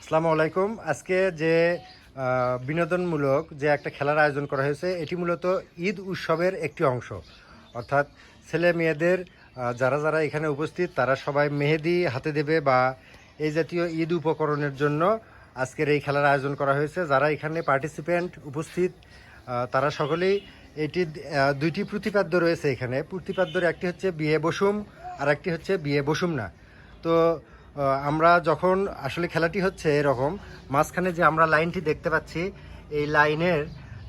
আসসালামু আলাইকুম। আজকে যে বিনোদনমূলক যে একটা খেলার আয়োজন করা হয়েছে এটি মূলত ঈদ উৎসবের একটি অংশ। অর্থাৎ ছেলে মেয়েদের যারা যারা এখানে উপস্থিত তারা সবাই মেহেদি হাতে দেবে বা এই জাতীয় ঈদ উপকরণের জন্য আজকের এই খেলার আয়োজন করা হয়েছে। যারা এখানে পার্টিসিপেন্ট উপস্থিত তারা সকলেই এটি দুইটি প্রতিপাদ্য রয়েছে। এখানে প্রতিপাদ্যর একটি হচ্ছে বিয়ে বসুম আর একটি হচ্ছে বিয়ে বসুম না। তো আমরা যখন আসলে খেলাটি হচ্ছে এরকম মাঝখানে যে আমরা লাইনটি দেখতে পাচ্ছি এই লাইনের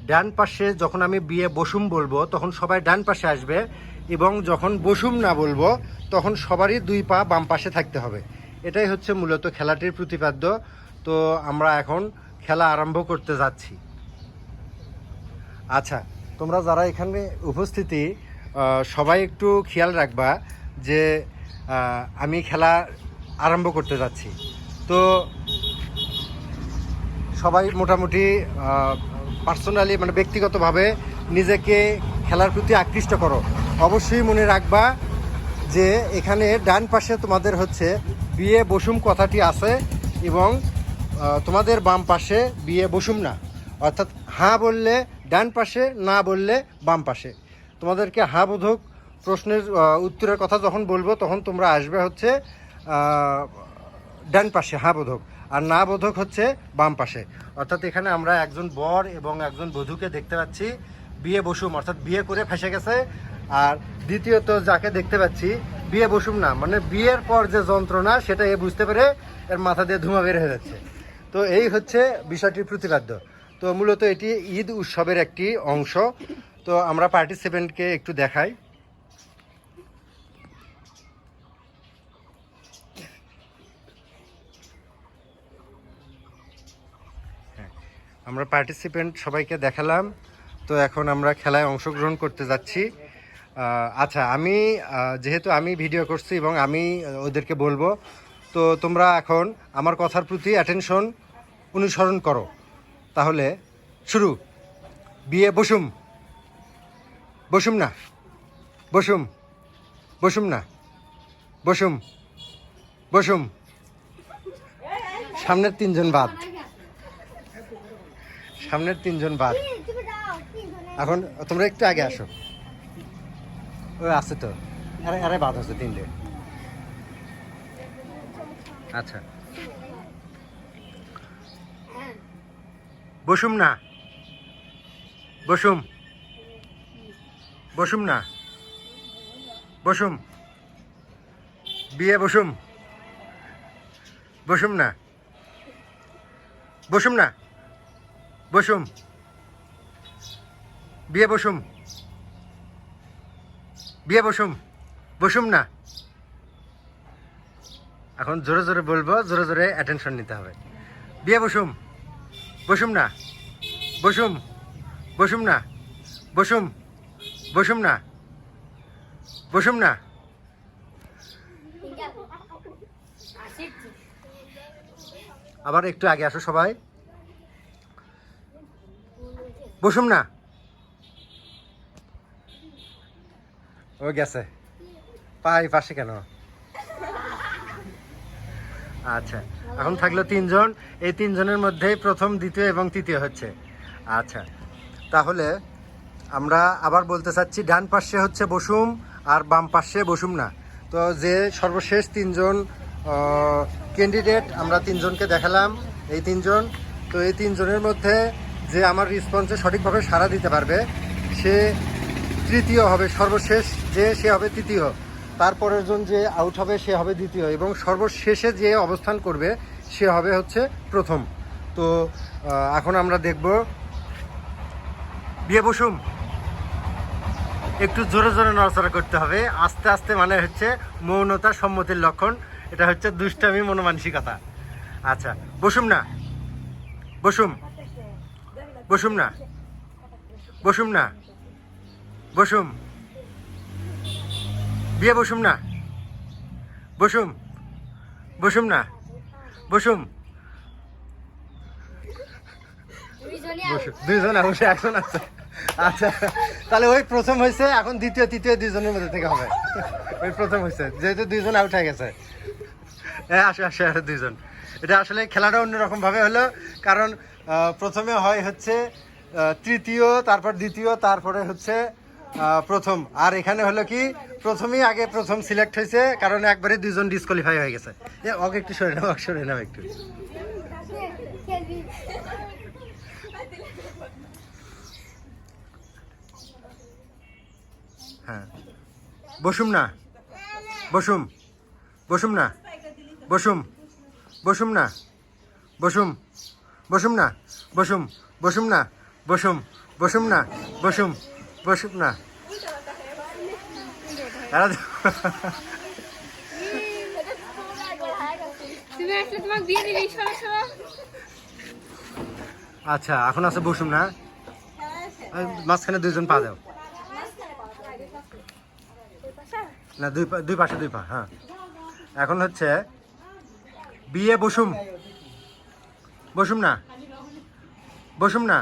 ডান পাশে যখন আমি বিয়ে বসুম বলবো তখন সবাই ডান পাশে আসবে এবং যখন বসুম না বলবো তখন সবারই দুই পা বাম পাশে থাকতে হবে। এটাই হচ্ছে মূলত খেলাটির প্রতিপাদ্য। তো আমরা এখন খেলা আরম্ভ করতে যাচ্ছি। আচ্ছা, তোমরা যারা এখানে উপস্থিতি সবাই একটু খেয়াল রাখবা যে আমি খেলা আরম্ভ করতে যাচ্ছি। তো সবাই মোটামুটি পার্সোনালি মানে ব্যক্তিগতভাবে নিজেকে খেলার প্রতি আকৃষ্ট করো। অবশ্যই মনে রাখবা যে এখানে ডান পাশে তোমাদের হচ্ছে বিয়ে বসুম কথাটি আছে এবং তোমাদের বাম পাশে বিয়ে বসুম না। অর্থাৎ হ্যাঁ বললে ডান পাশে, না বললে বাম পাশে। তোমাদেরকে হ্যাঁ বোধক প্রশ্নের উত্তরের কথা যখন বলবো তখন তোমরা আসবে হচ্ছে ডান পাশে হ্যাঁ বোধক, আর না বোধক হচ্ছে বাম পাশে। অর্থাৎ এখানে আমরা একজন বর এবং একজন বধূকে দেখতে পাচ্ছি বিয়ে বসুম অর্থাৎ বিয়ে করে ফেসে গেছে। আর দ্বিতীয়ত যাকে দেখতে পাচ্ছি বিয়ে বসুম না মানে বিয়ের পর যে যন্ত্রণা সেটা এ বুঝতে পেরে এর মাথা দিয়ে ধোঁয়া বের হয়ে যাচ্ছে। তো এই হচ্ছে বিষয়টির প্রতিপাদ্য। তো মূলত এটি ঈদ উৎসবের একটি অংশ। তো আমরা পার্টিসিপেন্টকে একটু দেখাই। আমরা পার্টিসিপেন্ট সবাইকে দেখালাম। তো এখন আমরা খেলায় অংশগ্রহণ করতে যাচ্ছি। আচ্ছা, আমি যেহেতু আমি ভিডিও করছি এবং আমি ওদেরকে বলবো, তো তোমরা এখন আমার কথার প্রতি অ্যাটেনশন অনুসরণ করো। তাহলে শুরু। বিয়ে বসুম, বসুম না, বসুম, বসুম না, বসুম, বসুম। সামনের তিনজন বাদ, সামনের তিনজন বাদ। এখন তোমরা একটু আগে আসো। ওই আছে তো, আরে আরে বাদ আছে তিনটে। আচ্ছা, বসুম না, বসুম, বসুম না, বসুম, বিয়ে বসুম, বসুম না, বসুম না, বসুম, বিয়ে বসুম, বিয়ে বসুম, বসুম না। এখন জোরে জোরে বলবো, জোরে জোরে অ্যাটেনশন নিতে হবে। বিয়ে বসুম, বসুম না, বসুম, বসুম না, বসুম, বসুম না, বসুম না। আবার একটু আগে আসো সবাই। বসুম না। ও গেছে পাশে কেন? আচ্ছা, এখন থাকলো তিনজন। এই তিনজনের মধ্যেই প্রথম, দ্বিতীয় এবং তৃতীয় হচ্ছে। আচ্ছা, তাহলে আমরা আবার বলতে চাচ্ছি ডান পাশে হচ্ছে বসুম আর বাম পাশে বসুম না। তো যে সর্বশেষ তিনজন ক্যান্ডিডেট আমরা তিনজনকে দেখালাম, এই তিনজন। তো এই তিনজনের মধ্যে যে আমার রেসপন্সে সঠিকভাবে সাড়া দিতে পারবে সে তৃতীয় হবে। সর্বশেষ যে সে হবে তৃতীয়, তারপরের জন যে আউট হবে সে হবে দ্বিতীয় এবং সর্বশেষে যে অবস্থান করবে সে হবে হচ্ছে প্রথম। তো এখন আমরা দেখব বিয়ে বসুম। একটু জোরে জোরে নড়াচড়া করতে হবে, আস্তে আস্তে, মানে হচ্ছে মৌনতা সম্মতির লক্ষণ। এটা হচ্ছে দুষ্টামি মনোমানসিকতা। আচ্ছা, বসুম না, বসুম, বসুম না, বসুম না, বসুম, বিয়ে বসুম না, বসুম, বসুম না, বসুম, দুইজন অবশ্যই একজন আছে। আচ্ছা, তাহলে ওই প্রথম হয়েছে, এখন দ্বিতীয় তৃতীয় দুইজনের মধ্যে থেকে হবে। ওই প্রথম হয়েছে যেহেতু দুইজন আউট হয়ে গেছে। আসে আসে আরো দুইজন। এটা আসলে খেলাটা অন্যরকম ভাবে হলো, কারণ প্রথমে হয় হচ্ছে তৃতীয়, তারপর দ্বিতীয়, তারপরে হচ্ছে প্রথম। আর এখানে হলো কি প্রথমেই আগে প্রথম সিলেক্ট হয়েছে, কারণ একবারে দুজন ডিসকোয়ালিফাই হয়ে গেছে। ওকে একটু সরে নাও একটু। হ্যাঁ, বসুম না, বসুম বসুম না, বসুম বসুম না, বসুম বসুম না, বসুম বসুম না, বসুম বসুম না, বসুম বসুম না। আচ্ছা, এখন আছে বসুম না, মাঝখানে দুইজন পা দাও না, দুই পাশে দুই পা। হ্যাঁ, এখন হচ্ছে বিয়ে বসুম, বসুম না, বসুম না।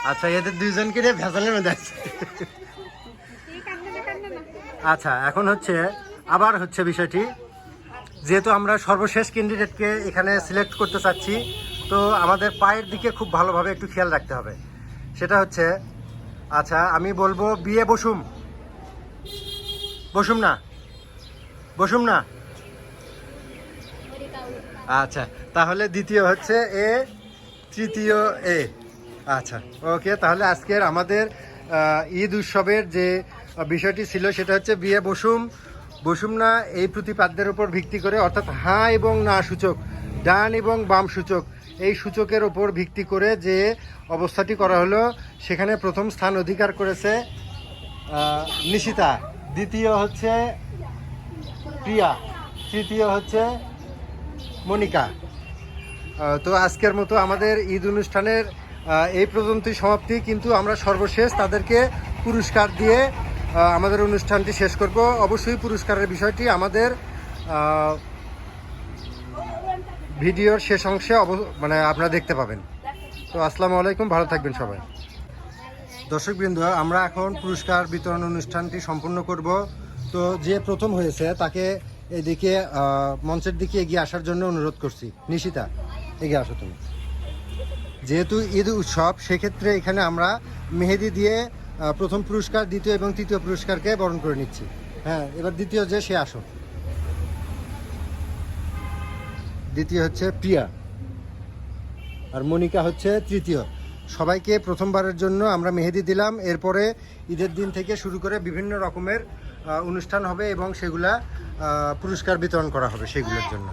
আচ্ছা, এদের দুইজনকে নিয়ে ভেজালের মধ্যে আছে। আচ্ছা, এখন হচ্ছে আবার হচ্ছে বিষয়টি, যেহেতু আমরা সর্বশেষ ক্যান্ডিডেটকে এখানে সিলেক্ট করতে চাচ্ছি, তো আমাদের পায়ের দিকে খুব ভালোভাবে একটু খেয়াল রাখতে হবে। সেটা হচ্ছে, আচ্ছা আমি বলবো বিয়ে বসুম, বসুম না, বসুম না। আচ্ছা, তাহলে দ্বিতীয় হচ্ছে এ, তৃতীয় এ। আচ্ছা, ওকে। তাহলে আজকের আমাদের ঈদ উৎসবের যে বিষয়টি ছিল সেটা হচ্ছে বিয়ে বসুম, বসুম না, এই প্রতিপাদ্যের উপর ভিত্তি করে, অর্থাৎ হাঁ এবং না সূচক, ডান এবং বাম সূচক, এই সূচকের উপর ভিত্তি করে যে অবস্থাটি করা হলো, সেখানে প্রথম স্থান অধিকার করেছে নিশিতা, দ্বিতীয় হচ্ছে প্রিয়া, তৃতীয় হচ্ছে মনিকা। তো আজকের মতো আমাদের ঈদ অনুষ্ঠানের এই পর্যন্তই সমাপ্তি, কিন্তু আমরা সর্বশেষ তাদেরকে পুরস্কার দিয়ে আমাদের অনুষ্ঠানটি শেষ করব। অবশ্যই পুরস্কারের বিষয়টি আমাদের ভিডিওর শেষ অংশে মানে আপনারা দেখতে পাবেন। তো আসসালামু আলাইকুম, ভালো থাকবেন সবাই। দর্শকবৃন্দ, আমরা এখন পুরস্কার বিতরণ অনুষ্ঠানটি সম্পূর্ণ করব। তো যে প্রথম হয়েছে তাকে এদিকে মঞ্চের দিকে এগিয়ে আসার জন্য অনুরোধ করছি। নিশিতা, এগিয়ে আসো তুমি। যেহেতু ঈদ উৎসব, সেক্ষেত্রে এখানে আমরা মেহেদি দিয়ে প্রথম পুরস্কার, দ্বিতীয় এবং তৃতীয় পুরস্কারকে বরণ করে নিচ্ছি। হ্যাঁ, এবার দ্বিতীয় যে সে আসো। দ্বিতীয় হচ্ছে প্রিয়া, আর মনিকা হচ্ছে তৃতীয়। সবাইকে প্রথমবারের জন্য আমরা মেহেদি দিলাম। এরপরে ঈদের দিন থেকে শুরু করে বিভিন্ন রকমের অনুষ্ঠান হবে এবং সেগুলা পুরস্কার বিতরণ করা হবে সেগুলোর জন্য।